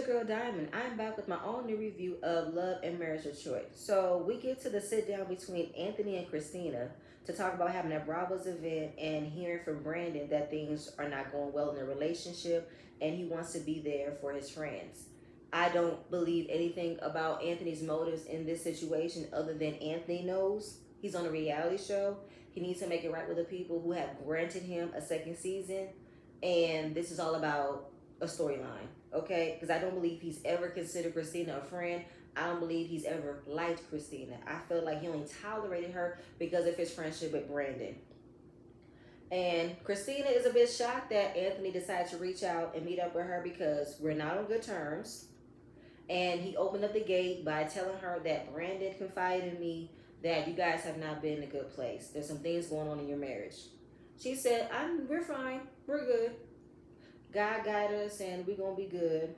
your girl Diamond. I'm back with my own new review of Love and Marriage Detroit. So we get to the sit down between Anthony and Christina to talk about having a Bravos event and hearing from Brandon that things are not going well in their relationship and he wants to be there for his friends. I don't believe anything about Anthony's motives in this situation other than Anthony knows. He's on a reality show. He needs to make it right with the people who have granted him a second season. And this is all about a storyline, okay? Because I don't believe he's ever considered Christina a friend. I don't believe he's ever liked Christina. I feel like he only tolerated her because of his friendship with Brandon. And Christina is a bit shocked that Anthony decided to reach out and meet up with her because we're not on good terms. And he opened up the gate by telling her that Brandon confided in me that you guys have not been in a good place. There's some things going on in your marriage. She said, we're fine. We're good. God got us and we're going to be good.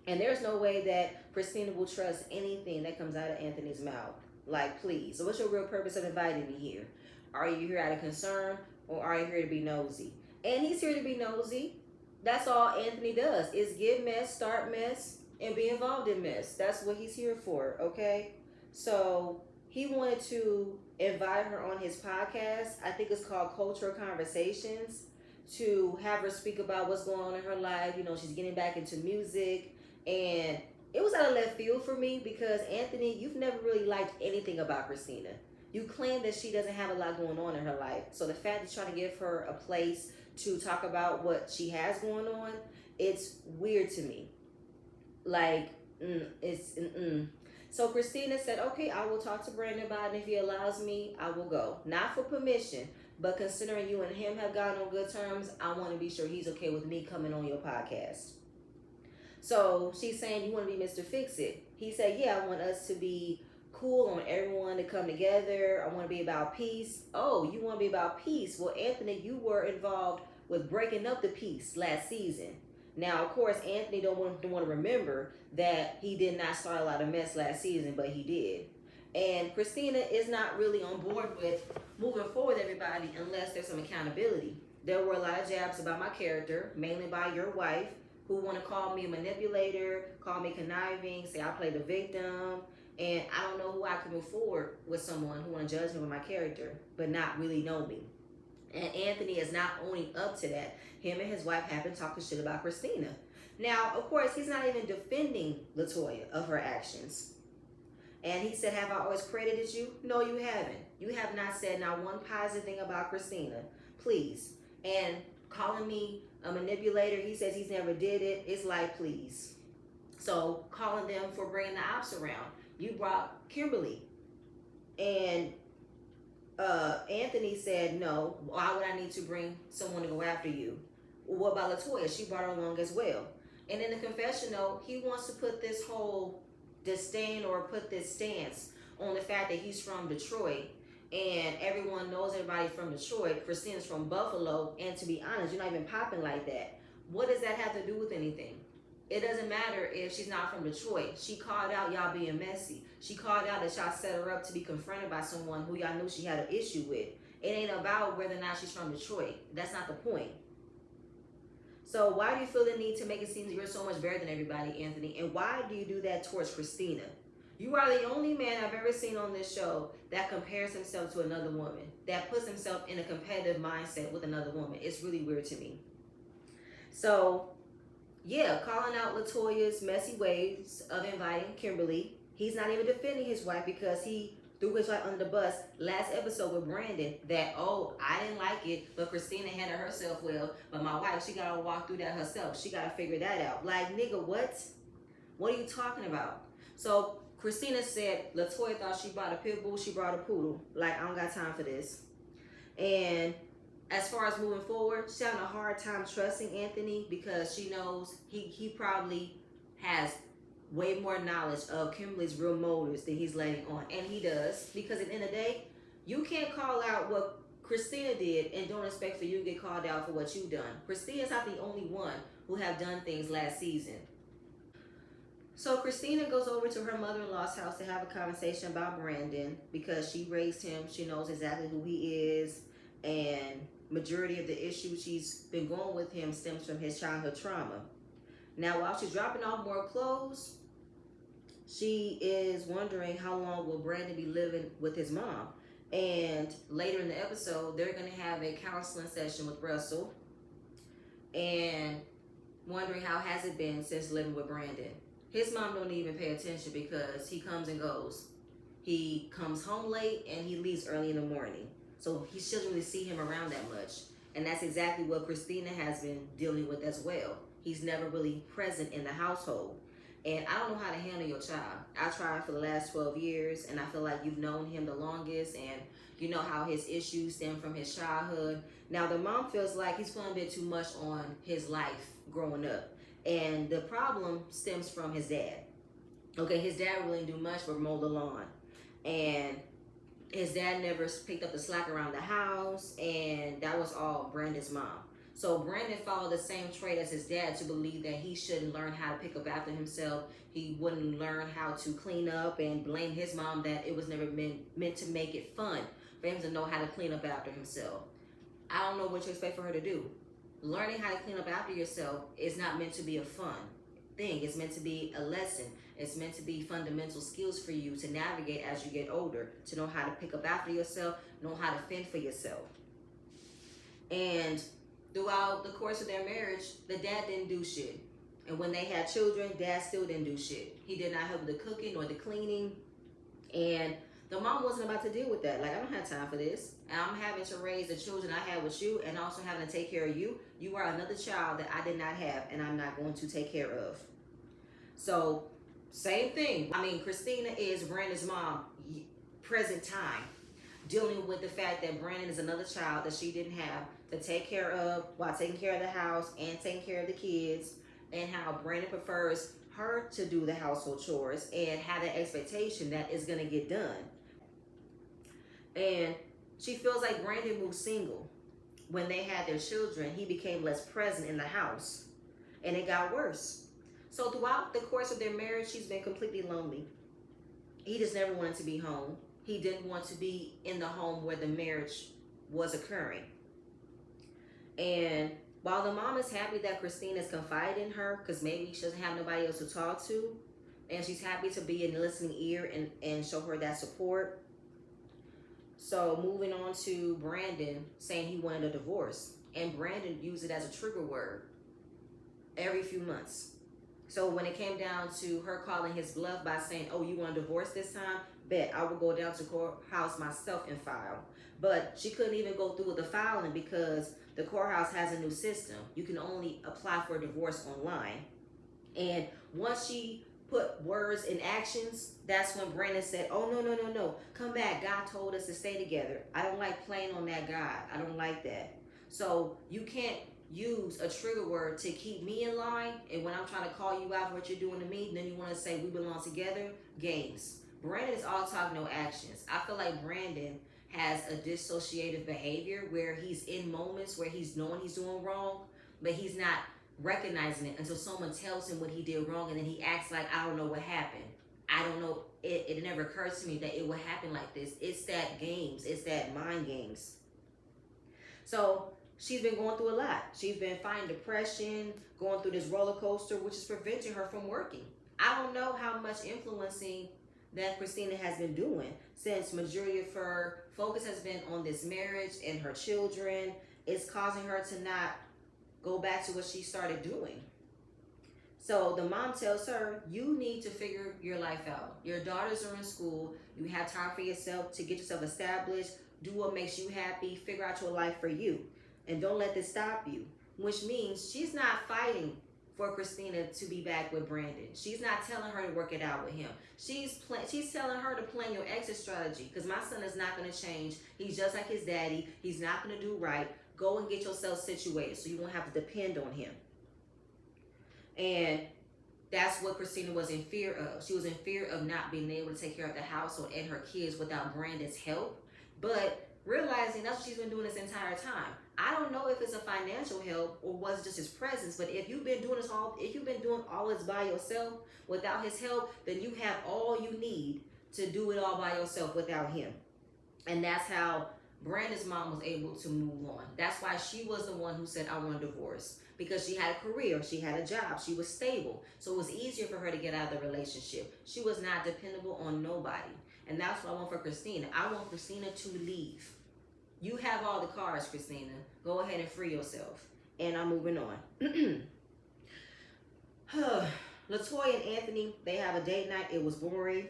And there's no way that Christina will trust anything that comes out of Anthony's mouth. Like, please. So what's your real purpose of inviting me here? Are you here out of concern or are you here to be nosy? And he's here to be nosy. That's all Anthony does is get mess, start mess, and be involved in mess. That's what he's here for, okay? So he wanted to invite her on his podcast. I think it's called Cultural Conversations, to have her speak about what's going on in her life. You know, she's getting back into music. And it was out of left field for me because, Anthony, you've never really liked anything about Christina. You claim that she doesn't have a lot going on in her life. So the fact that you're trying to give her a place to talk about what she has going on, it's weird to me. Like, So Christina said, okay, I will talk to Brandon about it. If he allows me, I will go. Not for permission, but considering you and him have gotten on good terms, I want to be sure he's okay with me coming on your podcast. So she's saying, you want to be Mr. Fix-It. He said, yeah, I want us to be cool. I want everyone to come together. I want to be about peace. Oh, you want to be about peace? Well, Anthony, you were involved with breaking up the peace last season. Now, of course, Anthony don't want to remember that he did not start a lot of mess last season, but he did. And Christina is not really on board with moving forward, everybody, unless there's some accountability. There were a lot of jabs about my character, mainly by your wife, who want to call me a manipulator, call me conniving, say I play the victim, and I don't know who I can move forward with someone who want to judge me with my character, but not really know me. And Anthony is not owning up to that. Him and his wife have been talking shit about Christina. Now, of course, he's not even defending Latoya of her actions. And he said, have I always credited you? No, you haven't. You have not said not one positive thing about Christina. Please. And calling me a manipulator, he says he's never did it. It's like, please. So calling them for bringing the ops around. You brought Kimberly. And Anthony said, no, why would I need to bring someone to go after you? Well, what about Latoya? She brought her along as well. And in the confessional, he wants to put this whole disdain or put this stance on the fact that he's from Detroit and everyone knows everybody from Detroit. Christina's from Buffalo, and to be honest, you're not even popping like that. What does that have to do with anything? It doesn't matter if she's not from Detroit. She called out y'all being messy. She called out that y'all set her up to be confronted by someone who y'all knew she had an issue with. It ain't about whether or not she's from Detroit. That's not the point. So why do you feel the need to make it seem that you're so much better than everybody, Anthony? And why do you do that towards Christina? You are the only man I've ever seen on this show that compares himself to another woman, that puts himself in a competitive mindset with another woman. It's really weird to me. So, yeah, calling out Latoya's messy ways of inviting Kimberly. He's not even defending his wife because he threw his wife under the bus last episode with Brandon that, oh, I didn't like it, but Christina handled herself well. But my wife, she got to walk through that herself. She got to figure that out. Like, nigga, what? What are you talking about? So Christina said Latoya thought she brought a pit bull, she brought a poodle. Like, I don't got time for this. And as far as moving forward, she's having a hard time trusting Anthony because she knows he probably has way more knowledge of Kimberly's real motives than he's letting on. And he does, because at the end of the day, you can't call out what Christina did and don't expect for you to get called out for what you've done. Christina's not the only one who have done things last season. So Christina goes over to her mother-in-law's house to have a conversation about Brandon because she raised him. She knows exactly who he is, and majority of the issues she's been going with him stems from his childhood trauma. Now, while she's dropping off more clothes, she is wondering how long will Brandon be living with his mom. And later in the episode, they're going to have a counseling session with Russell and wondering how has it been since living with Brandon. His mom don't even pay attention because he comes and goes. He comes home late and he leaves early in the morning. So she doesn't really see him around that much. And that's exactly what Christina has been dealing with as well. He's never really present in the household. And I don't know how to handle your child. I tried for the last 12 years, and I feel like you've known him the longest, and you know how his issues stem from his childhood. Now, the mom feels like he's putting a bit too much on his life growing up. And the problem stems from his dad. Okay, his dad really didn't do much but mow the lawn. And his dad never picked up the slack around the house, and that was all Brandon's mom. So Brandon followed the same trait as his dad to believe that he shouldn't learn how to pick up after himself. He wouldn't learn how to clean up and blame his mom that it was never meant to make it fun for him to know how to clean up after himself. I don't know what you expect for her to do. Learning how to clean up after yourself is not meant to be a fun thing. It's meant to be a lesson. It's meant to be fundamental skills for you to navigate as you get older, to know how to pick up after yourself, know how to fend for yourself. And throughout the course of their marriage, the dad didn't do shit. And when they had children, dad still didn't do shit. He did not help with the cooking or the cleaning. And the mom wasn't about to deal with that. Like, I don't have time for this. And I'm having to raise the children I had with you and also having to take care of you. You are another child that I did not have and I'm not going to take care of. So, same thing. I mean, Christina is Brandon's mom, present time, dealing with the fact that Brandon is another child that she didn't have to take care of while taking care of the house and taking care of the kids, and how Brandon prefers her to do the household chores and have that expectation that it's going to get done. And she feels like Brandon moved single. When they had their children, he became less present in the house, and it got worse. So throughout the course of their marriage, she's been completely lonely. He just never wanted to be home. He didn't want to be in the home where the marriage was occurring. And while the mom is happy that Christine is confiding in her, because maybe she doesn't have nobody else to talk to, and she's happy to be in listening ear and show her that support. So moving on to Brandon saying he wanted a divorce. And Brandon used it as a trigger word every few months. So when it came down to her calling his bluff by saying, oh, you want a divorce this time? Bet I will go down to courthouse myself and file. But she couldn't even go through with the filing because the courthouse has a new system. You can only apply for a divorce online. And once she put words in actions, that's when Brandon said, oh, no. Come back. God told us to stay together. I don't like playing on that God. I don't like that. So you can't use a trigger word to keep me in line, and when I'm trying to call you out for what you're doing to me, then you want to say we belong together. Games. Brandon is all talk, no actions. I feel like Brandon has a dissociative behavior where he's in moments where he's knowing he's doing wrong, but he's not recognizing it until someone tells him what he did wrong, and then he acts like, I don't know what happened. I don't know. It never occurs to me that it would happen like this. It's that games. It's that mind games. So she's been going through a lot. She's been fighting depression, going through this roller coaster, which is preventing her from working. I don't know how much influencing that Christina has been doing, since majority of her focus has been on this marriage and her children. It's causing her to not go back to what she started doing. So the mom tells her, you need to figure your life out. Your daughters are in school. You have time for yourself to get yourself established. Do what makes you happy. Figure out your life for you. And don't let this stop you. Which means she's not fighting for Christina to be back with Brandon. She's not telling her to work it out with him. She's telling her to plan your exit strategy, because my son is not going to change. He's just like his daddy. He's not going to do right. Go and get yourself situated so you won't have to depend on him. And that's what Christina was in fear of. She was in fear of not being able to take care of the household and her kids without Brandon's help. But realizing that's what she's been doing this entire time. I don't know if it's a financial help or was it just his presence, but if you've been doing all this by yourself without his help, then you have all you need to do it all by yourself without him. And that's how Brandon's mom was able to move on. That's why she was the one who said, I want a divorce. Because she had a career, she had a job, she was stable. So it was easier for her to get out of the relationship. She was not dependable on nobody. And that's what I want for Christina. I want Christina to leave. You have all the cards, Christina. Go ahead and free yourself. And I'm moving on. Latoya and Anthony, they have a date night. It was boring.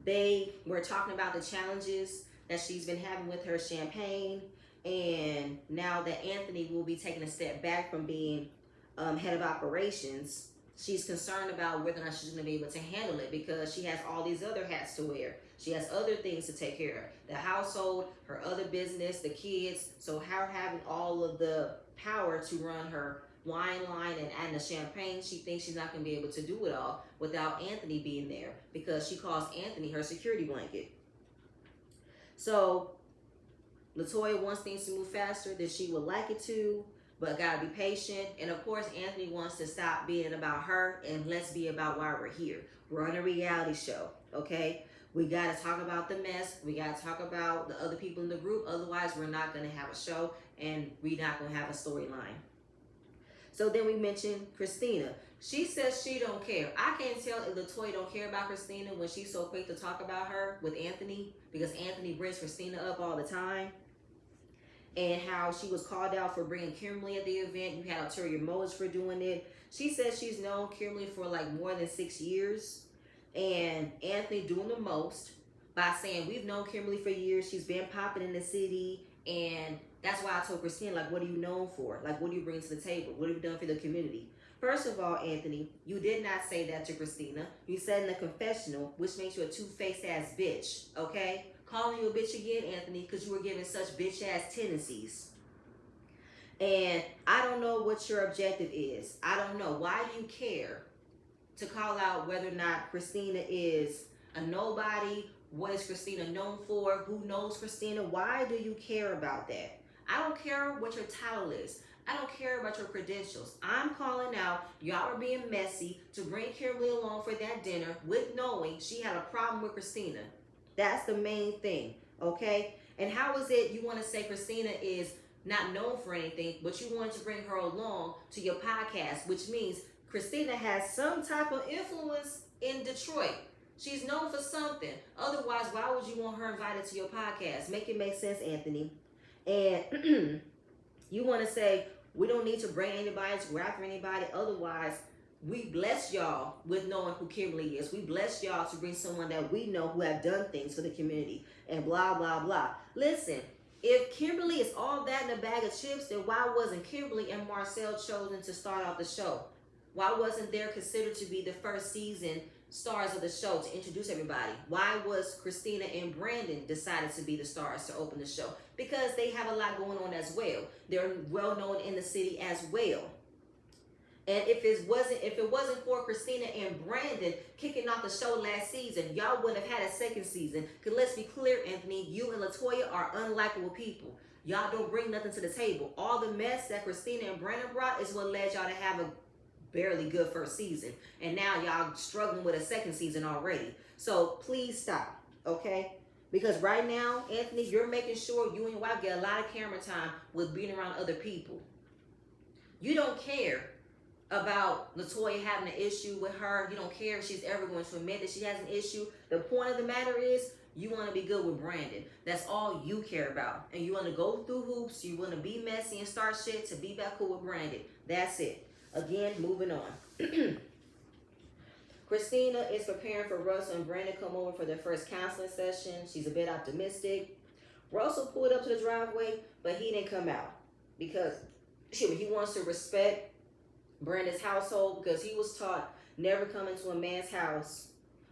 They were talking about the challenges that she's been having with her champagne. And now that Anthony will be taking a step back from being head of operations, she's concerned about whether or not she's going to be able to handle it because she has all these other hats to wear. She has other things to take care of. The household, her other business, the kids. So her having all of the power to run her wine line and the champagne, she thinks she's not going to be able to do it all without Anthony being there because she calls Anthony her security blanket. So Latoya wants things to move faster than she would like it to, but gotta be patient. And of course, Anthony wants to stop being about her and let's be about why we're here. We're on a reality show, okay? We gotta talk about the mess. We gotta talk about the other people in the group. Otherwise, we're not gonna have a show and we're not gonna have a storyline. So then we mentioned Christina. She says she don't care. I can't tell if Latoya don't care about Christina when she's so quick to talk about her with Anthony because Anthony brings Christina up all the time. And how she was called out for bringing Kimberly at the event. You had ulterior motives for doing it. She says she's known Kimberly for like more than 6 years. And Anthony doing the most by saying, we've known Kimberly for years. She's been popping in the city. And that's why I told Christine, like, what are you known for? Like, what do you bring to the table? What have you done for the community? First of all, Anthony, you did not say that to Christina. You said in the confessional, which makes you a two-faced ass bitch, okay? Calling you a bitch again, Anthony, because you were giving such bitch-ass tendencies. And I don't know what your objective is. I don't know. Why do you care to call out whether or not Christina is a nobody? What is Christina known for? Who knows Christina? Why do you care about that? I don't care what your title is. I don't care about your credentials. I'm calling out, y'all are being messy to bring Kimberly along for that dinner with knowing she had a problem with Christina. That's the main thing, okay? And how is it you want to say Christina is not known for anything, but you want to bring her along to your podcast, which means Christina has some type of influence in Detroit. She's known for something. Otherwise, why would you want her invited to your podcast? Make it make sense, Anthony. And you want to say, we don't need to bring anybody to go after anybody. Otherwise, we bless y'all with knowing who Kimberly is. We bless y'all to bring someone that we know who have done things for the community and blah, blah, blah. Listen, if Kimberly is all that in a bag of chips, then why wasn't Kimberly and Marcel chosen to start off the show? Why wasn't there considered to be the first season stars of the show to introduce everybody? Why was Christina and Brandon decided to be the stars to open the show? Because they have a lot going on as well. They're well known in the city as well. And if it wasn't for Christina and Brandon kicking off the show last season, y'all wouldn't have had a second season. Because let's be clear, Anthony, you and Latoya are unlikable people. Y'all don't bring nothing to the table. All the mess that Christina and Brandon brought is what led y'all to have a barely good first season. And now y'all struggling with a second season already. So please stop, okay? Because right now, Anthony, you're making sure you and your wife get a lot of camera time with being around other people. You don't care about Latoya having an issue with her. You don't care if she's ever going to admit that she has an issue. The point of the matter is you want to be good with Brandon. That's all you care about. And you want to go through hoops. You want to be messy and start shit to be back cool with Brandon. That's it. Again, moving on. Christina is preparing for Russell and Brandon to come over for their first counseling session. She's a bit optimistic. Russell pulled up to the driveway, but he didn't come out because he wants to respect Brandon's household because he was taught never come into a man's house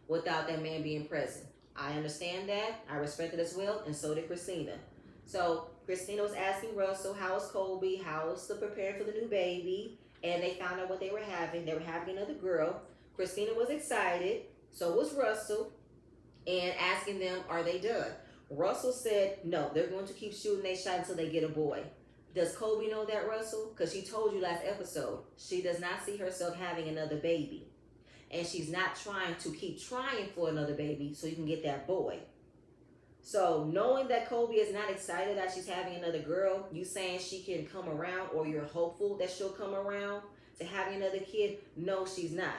without that man being present. I understand that. I respect it as well, and so did Christina. So Christina was asking Russell, how is Colby? How is the preparing for the new baby? And they found out what they were having. They were having another girl. Christina was excited. So was Russell. And asking them, are they done? Russell said, no, they're going to keep shooting their shot until they get a boy. Does Colby know that, Russell? Because she told you last episode, she does not see herself having another baby. And she's not trying to keep trying for another baby so you can get that boy. So knowing that Kobe is not excited that she's having another girl, you saying she can come around, or you're hopeful that she'll come around to having another kid? No, she's not.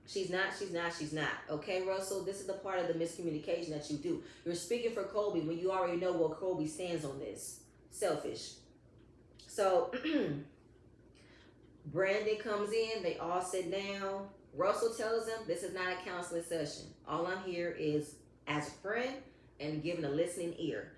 She's not, she's not, she's not. Okay, Russell, this is the part of the miscommunication that you do. You're speaking for Kobe when you already know where Kobe stands on this. Selfish. So Brandon comes in, they all sit down. Russell tells them this is not a counseling session. All I'm here is as a friend and giving a listening ear.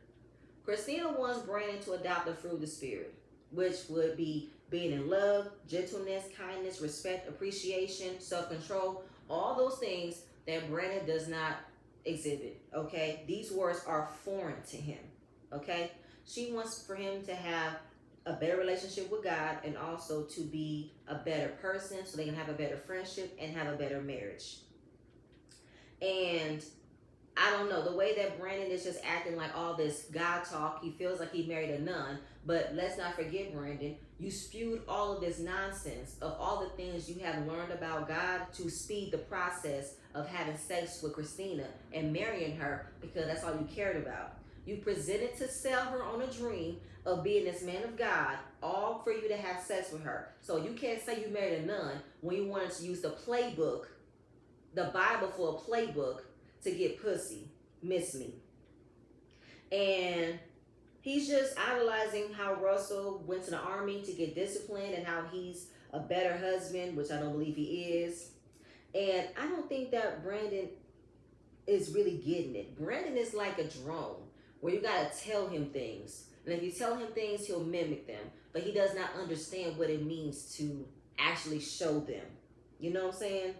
Christina wants Brandon to adopt the fruit of the Spirit, which would be being in love, gentleness, kindness, respect, appreciation, self-control, all those things that Brandon does not exhibit, okay? These words are foreign to him, okay? She wants for him to have a better relationship with God and also to be a better person so they can have a better friendship and have a better marriage. And I don't know, the way that Brandon is just acting like all this God talk, he feels like he married a nun. But let's not forget, Brandon, you spewed all of this nonsense of all the things you have learned about God to speed the process of having sex with Christina and marrying her because that's all you cared about. You presented to sell her on a dream of being this man of God, all for you to have sex with her. So you can't say you married a nun when you wanted to use the playbook, the Bible for a playbook, to get pussy. Miss me. And he's just idolizing how Russell went to the army to get disciplined and how he's a better husband, which I don't believe he is. And I don't think that Brandon is really getting it. Brandon is like a drone where you gotta tell him things. And if you tell him things, he'll mimic them. But he does not understand what it means to actually show them. You know what I'm saying?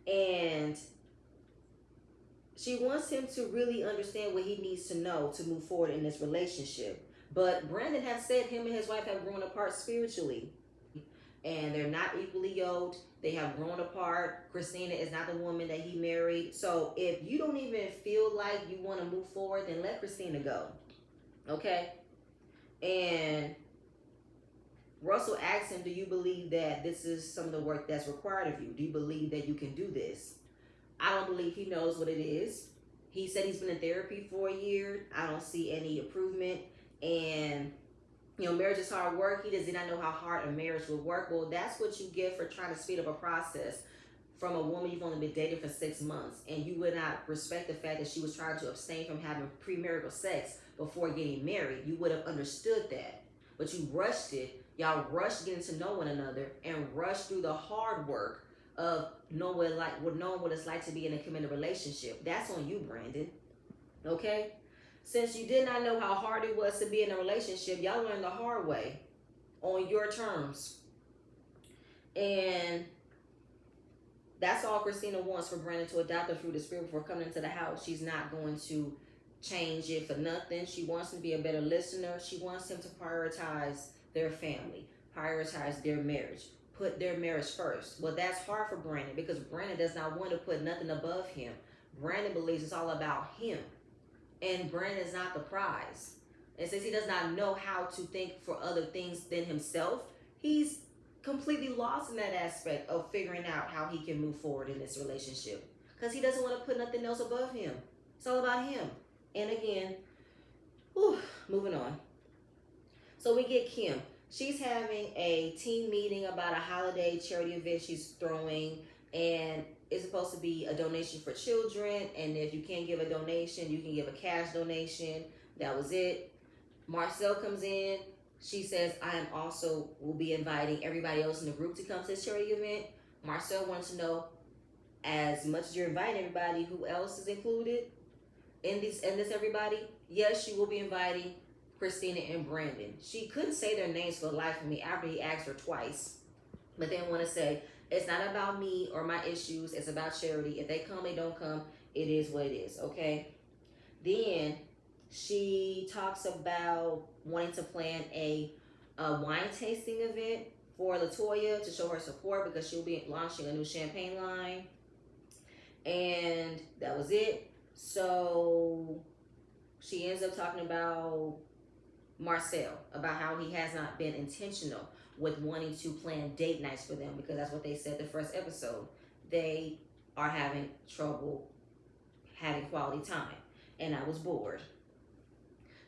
And she wants him to really understand what he needs to know to move forward in this relationship. But Brandon has said him and his wife have grown apart spiritually. And they're not equally yoked. They have grown apart. Christina is not the woman that he married. So if you don't even feel like you want to move forward, then let Christina go. Okay? And Russell asks him, do you believe that this is some of the work that's required of you? Do you believe that you can do this? I don't believe he knows what it is. He said he's been in therapy for a year. I don't see any improvement. And, you know, marriage is hard work. He did not know how hard a marriage would work. Well, that's what you get for trying to speed up a process from a woman you've only been dating for 6 months. And you would not respect the fact that she was trying to abstain from having premarital sex before getting married. You would have understood that. But you rushed it. Y'all rushed getting to know one another and rushed through the hard work of knowing what it's like to be in a committed relationship. That's on you, Brandon. Okay? Since you did not know how hard it was to be in a relationship, y'all learned the hard way on your terms. And that's all Christina wants for Brandon to adopt the fruit of the Spirit before coming into the house. She's not going to change it for nothing. She wants him to be a better listener. She wants him to prioritize their family, prioritize their marriage, put their marriage first. Well, that's hard for Brandon because Brandon does not want to put nothing above him. Brandon believes it's all about him. And Brandon is not the prize. And since he does not know how to think for other things than himself, he's completely lost in that aspect of figuring out how he can move forward in this relationship. Because he doesn't want to put nothing else above him. It's all about him. And again, moving on. So we get Kim. She's having a team meeting about a holiday charity event she's throwing, and it's supposed to be a donation for children. And if you can't give a donation, you can give a cash donation. That was it. Marcel comes in. She says, I am also will be inviting everybody else in the group to come to this charity event. Marcel wants to know, as much as you're inviting everybody, who else is included in this everybody? Yes, she will be inviting Christina and Brandon. She couldn't say their names for the life of me after he asked her twice. But then want to say, it's not about me or my issues. It's about charity. If they come, they don't come. It is what it is, okay? Then she talks about wanting to plan a wine tasting event for Latoya to show her support because she'll be launching a new champagne line. And that was it. So she ends up talking about Marcel, about how he has not been intentional with wanting to plan date nights for them because that's what they said the first episode. They are having trouble having quality time. and I was bored.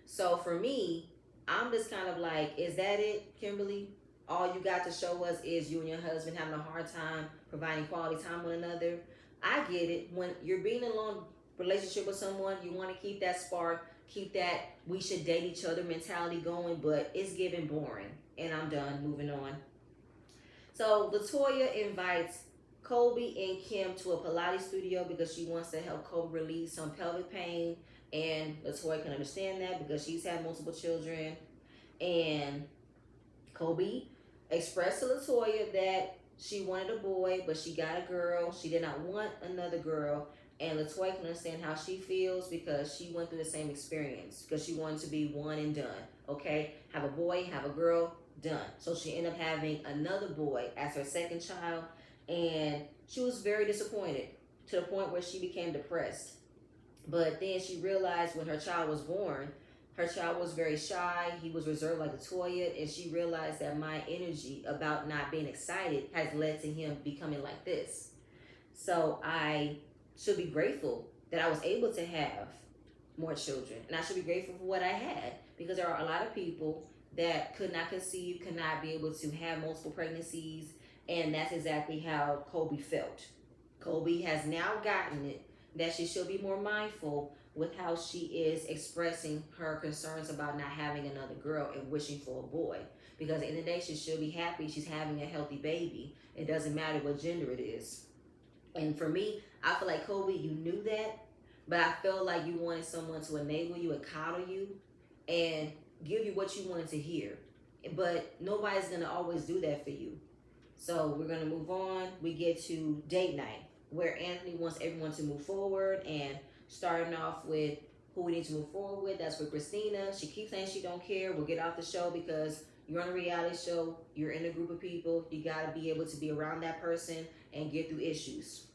So for me, I'm just kind of like, is that it, Kimberly? All you got to show us is you and your husband having a hard time providing quality time with one another. I get it. When you're being in a long relationship with someone, you want to keep that spark, keep that we should date each other mentality going, but it's getting boring. And I'm done. Moving on. So Latoya invites Colby and Kim to a Pilates studio because she wants to help Colby release some pelvic pain. And Latoya can understand that because she's had multiple children. And Colby expressed to Latoya that she wanted a boy, but she got a girl. She did not want another girl. And Latoya can understand how she feels because she went through the same experience because she wanted to be one and done. Okay? Have a boy, have a girl, done. So she ended up having another boy as her second child. And she was very disappointed to the point where she became depressed. But then she realized when her child was born, her child was very shy. He was reserved like Latoya, and she realized that my energy about not being excited has led to him becoming like this. So I should be grateful that I was able to have more children, and I should be grateful for what I had because there are a lot of people that could not conceive, could not be able to have multiple pregnancies, and that's exactly how Colby felt. Colby has now gotten it that she should be more mindful with how she is expressing her concerns about not having another girl and wishing for a boy. Because at the end of the day, she should be happy she's having a healthy baby. It doesn't matter what gender it is. And for me, I feel like, Colby, you knew that, but I felt like you wanted someone to enable you and coddle you and give you what you wanted to hear. But nobody's going to always do that for you. So we're going to move on. We get to date night, where Anthony wants everyone to move forward, and starting off with who we need to move forward with. That's with Christina. She keeps saying she don't care. We'll get off the show because you're on a reality show. You're in a group of people. You got to be able to be around that person and get through issues.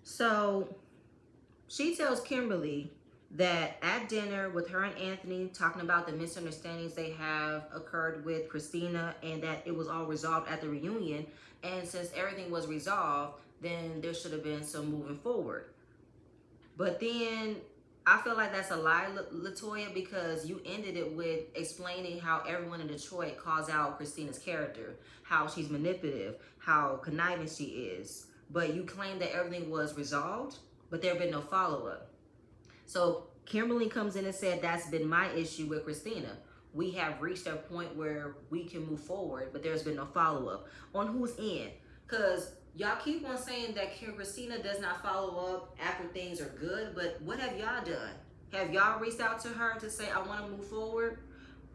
So she tells Kimberly that at dinner with her and Anthony, talking about the misunderstandings they have occurred with Christina and that it was all resolved at the reunion. And since everything was resolved, then there should have been some moving forward. But then I feel like that's a lie, Latoya, because you ended it with explaining how everyone in Detroit calls out Christina's character, how she's manipulative, how conniving she is. But you claim that everything was resolved, but there have been no follow-up. So Kimberly comes in and said, that's been my issue with Christina. We have reached a point where we can move forward, but there's been no follow-up. On whose end? Because y'all keep on saying that Christina does not follow up after things are good, but what have y'all done? Have y'all reached out to her to say, I want to move forward?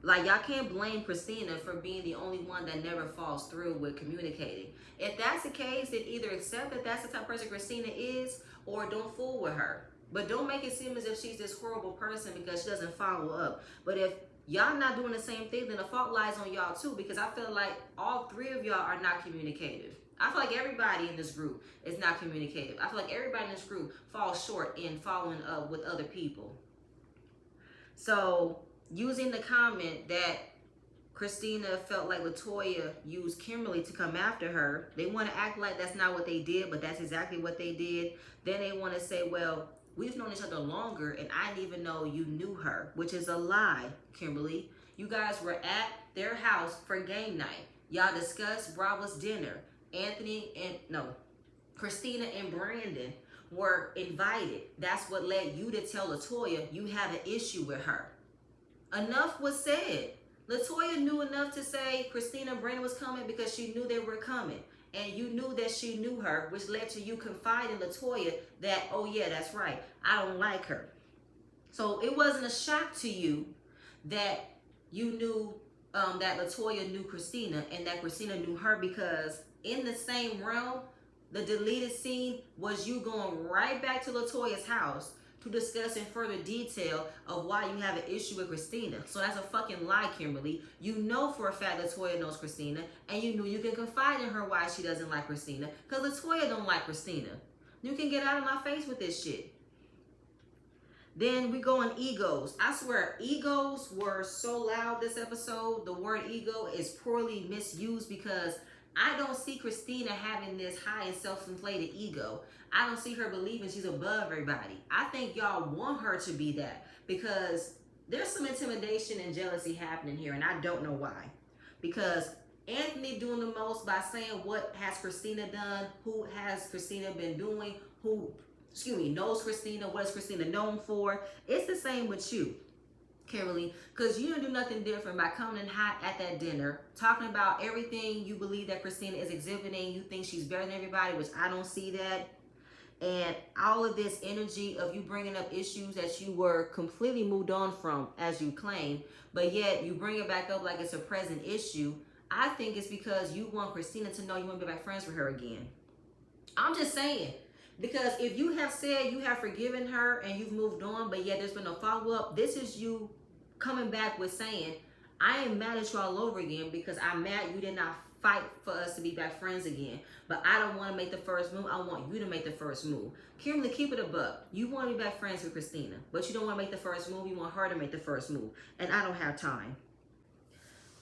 Like, y'all can't blame Christina for being the only one that never falls through with communicating. If that's the case, then either accept that that's the type of person Christina is, or don't fool with her. But don't make it seem as if she's this horrible person because she doesn't follow up. But if y'all not doing the same thing, then the fault lies on y'all too, because I feel like all three of y'all are not communicative. I feel like everybody in this group is not communicative. I feel like everybody in this group falls short in following up with other people. So using the comment that Christina felt like Latoya used Kimberly to come after her, they want to act like that's not what they did, but that's exactly what they did. Then they want to say, well, we've known each other longer and I didn't even know you knew her, which is a lie, Kimberly. You guys were at their house for game night. Y'all discussed Bravo's dinner. Christina and Brandon were invited. That's what led you to tell Latoya you had an issue with her. Enough was said. Latoya knew enough to say Christina and Brandon was coming because she knew they were coming. And you knew that she knew her, which led to you confiding Latoya that, oh yeah, that's right, I don't like her. So it wasn't a shock to you that you knew that Latoya knew Christina and that Christina knew her, because in the same realm, the deleted scene was you going right back to Latoya's house to discuss in further detail of why you have an issue with Christina. So that's a fucking lie, Kimberly. You know for a fact Latoya knows Christina, and you knew you can confide in her why she doesn't like Christina, because Latoya don't like Christina. You can get out of my face with this shit. Then we go on egos. I swear, egos were so loud this episode. The word ego is poorly misused because I don't see Christina having this high and self-inflated ego. I don't see her believing she's above everybody. I think y'all want her to be that because there's some intimidation and jealousy happening here, and I don't know why. Because Anthony doing the most by saying what has Christina done, who has Christina been doing, who, knows Christina, what is Christina known for. It's the same with you, Kimberly, because you didn't do nothing different by coming in hot at that dinner, talking about everything you believe that Christina is exhibiting. You think she's better than everybody, which I don't see that. And all of this energy of you bringing up issues that you were completely moved on from, as you claim, but yet you bring it back up like it's a present issue. I think it's because you want Christina to know you want to be back friends with her again. I'm just saying. Because if you have said you have forgiven her and you've moved on, but yet there's been no follow-up, this is you coming back with saying, I ain't mad at you all over again because I'm mad you did not fight for us to be back friends again. But I don't want to make the first move. I want you to make the first move. Kimberly, keep it a buck. You want to be back friends with Christina, but you don't want to make the first move. You want her to make the first move. And I don't have time.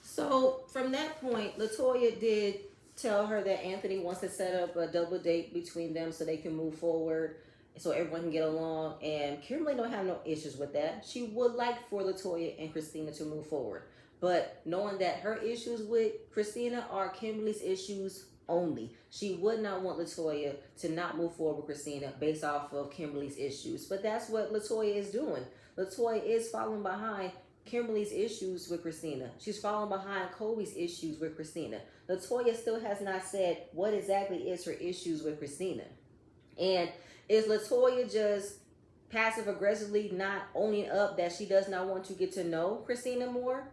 So from that point, Latoya did tell her that Anthony wants to set up a double date between them so they can move forward, so everyone can get along. And Kimberly don't have no issues with that. She would like for Latoya and Christina to move forward. But knowing that her issues with Christina are Kimberly's issues only, she would not want Latoya to not move forward with Christina based off of Kimberly's issues. But that's what Latoya is doing. Latoya is following behind Kimberly's issues with Christina. She's following behind Kobe's issues with Christina. Latoya still has not said what exactly is her issues with Christina. And is Latoya just passive aggressively not owning up that she does not want to get to know Christina more?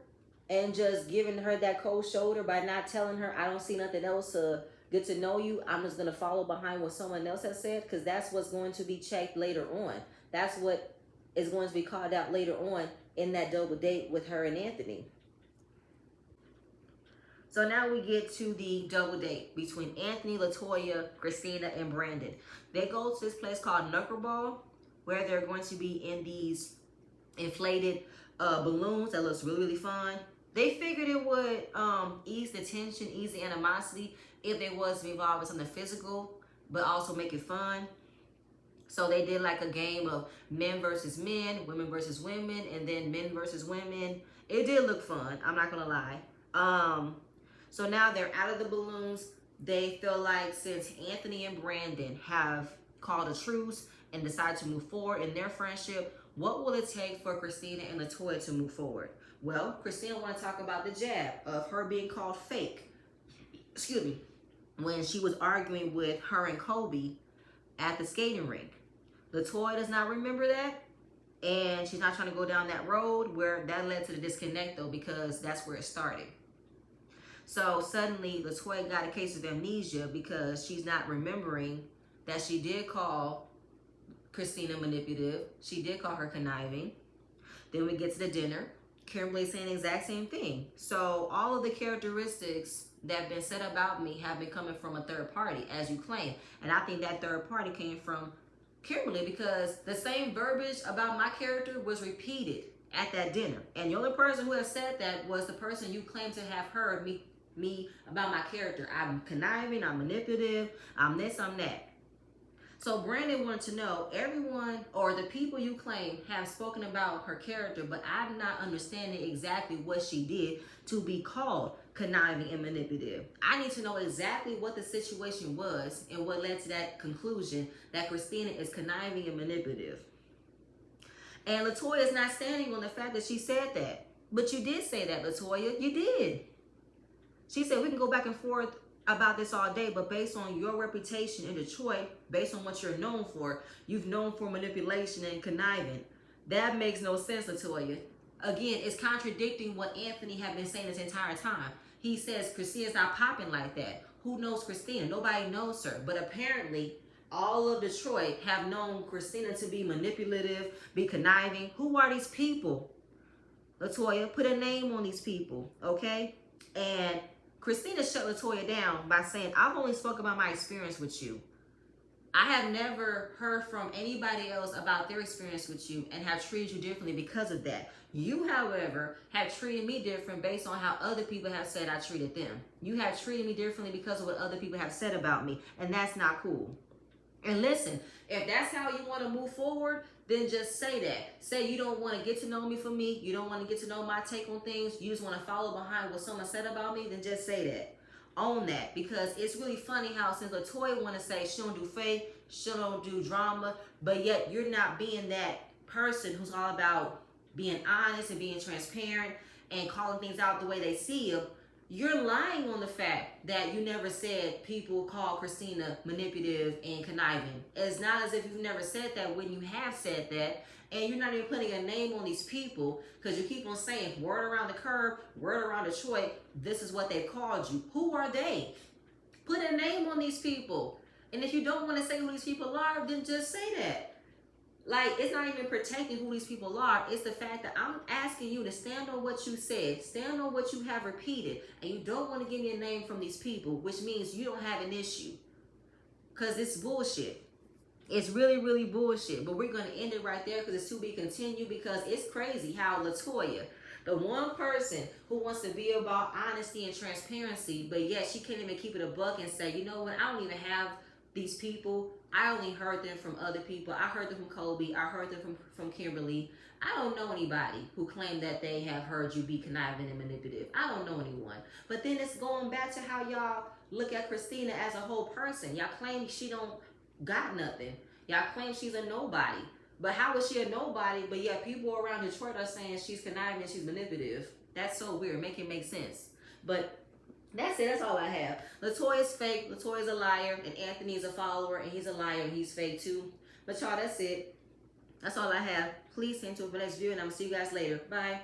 And just giving her that cold shoulder by not telling her, I don't see nothing else to get to know you. I'm just going to follow behind what someone else has said, because that's what's going to be checked later on. That's what is going to be called out later on in that double date with her and Anthony. So now we get to the double date between Anthony, Latoya, Christina, and Brandon. They go to this place called Knuckleball, where they're going to be in these inflated balloons that looks really, really fun. They figured it would ease the tension, ease the animosity if they was to involve in something physical, but also make it fun. So they did like a game of men versus men, women versus women, and then men versus women. It did look fun, I'm not gonna lie. So now they're out of the balloons. They feel like since Anthony and Brandon have called a truce and decided to move forward in their friendship, what will it take for Christina and Latoya to move forward? Well, Christina want to talk about the jab of her being called fake. Excuse me. When she was arguing with her and Kobe at the skating rink. Latoya does not remember that. And she's not trying to go down that road where that led to the disconnect though, because that's where it started. So suddenly Latoya got a case of amnesia because she's not remembering that she did call Christina manipulative. She did call her conniving. Then we get to the dinner. Kimberly saying the exact same thing. So all of the characteristics that have been said about me have been coming from a third party, as you claim. And I think that third party came from Kimberly because the same verbiage about my character was repeated at that dinner. And the only person who has said that was the person you claim to have heard me about my character. I'm conniving, I'm manipulative, I'm this, I'm that. So Brandon wanted to know, everyone or the people you claim have spoken about her character, but I'm not understanding exactly what she did to be called conniving and manipulative. I need to know exactly what the situation was and what led to that conclusion that Christina is conniving and manipulative. And Latoya is not standing on the fact that she said that. But you did say that, Latoya. You did. She said we can go back and forth about this all day, but based on your reputation in Detroit, based on what you're known for, you've known for manipulation and conniving. That makes no sense, Latoya. Again, it's contradicting what Anthony had been saying this entire time. He says Christina's not popping like that. Who knows Christina? Nobody knows her. But apparently, all of Detroit have known Christina to be manipulative, be conniving. Who are these people? Latoya, put a name on these people, okay? And Christina shut Latoya down by saying, I've only spoken about my experience with you. I have never heard from anybody else about their experience with you and have treated you differently because of that. You, however, have treated me different based on how other people have said I treated them. You have treated me differently because of what other people have said about me, and that's not cool. And listen, if that's how you want to move forward, then just say that. Say you don't want to get to know me for me. You don't want to get to know my take on things. You just want to follow behind what someone said about me. Then just say that. Own that. Because it's really funny how since Latoya want to say she don't do fake, she don't do drama, but yet you're not being that person who's all about being honest and being transparent and calling things out the way they see them. You're lying on the fact that you never said people call Christina manipulative and conniving. It's not as if you've never said that when you have said that, and you're not even putting a name on these people because you keep on saying word around the curb, word around Detroit, this is what they called you. Who are they? Put a name on these people. And if you don't want to say who these people are, then just say that. Like, it's not even protecting who these people are. It's the fact that I'm asking you to stand on what you said, stand on what you have repeated, and you don't want to give me a name from these people, which means you don't have an issue. Because it's bullshit. It's really, really bullshit. But we're going to end it right there because it's to be continued, because it's crazy how Latoya, the one person who wants to be about honesty and transparency, but yet she can't even keep it a buck and say, you know what, I don't even have these people. I only heard them from other people. I heard them from Kobe. I heard them from Kimberly. I don't know anybody who claimed that they have heard you be conniving and manipulative. I don't know anyone. But then it's going back to how y'all look at Christina as a whole person. Y'all claim she don't got nothing. Y'all claim she's a nobody. But how is she a nobody, but yet people around Detroit are saying she's conniving and she's manipulative? That's so weird. Make it make sense. But that's it. That's all I have. Latoya's fake. Latoya's a liar. And Anthony's a follower. And he's a liar. And he's fake too. But y'all, that's it. That's all I have. Please stay tuned for the next video. And I'm going to see you guys later. Bye.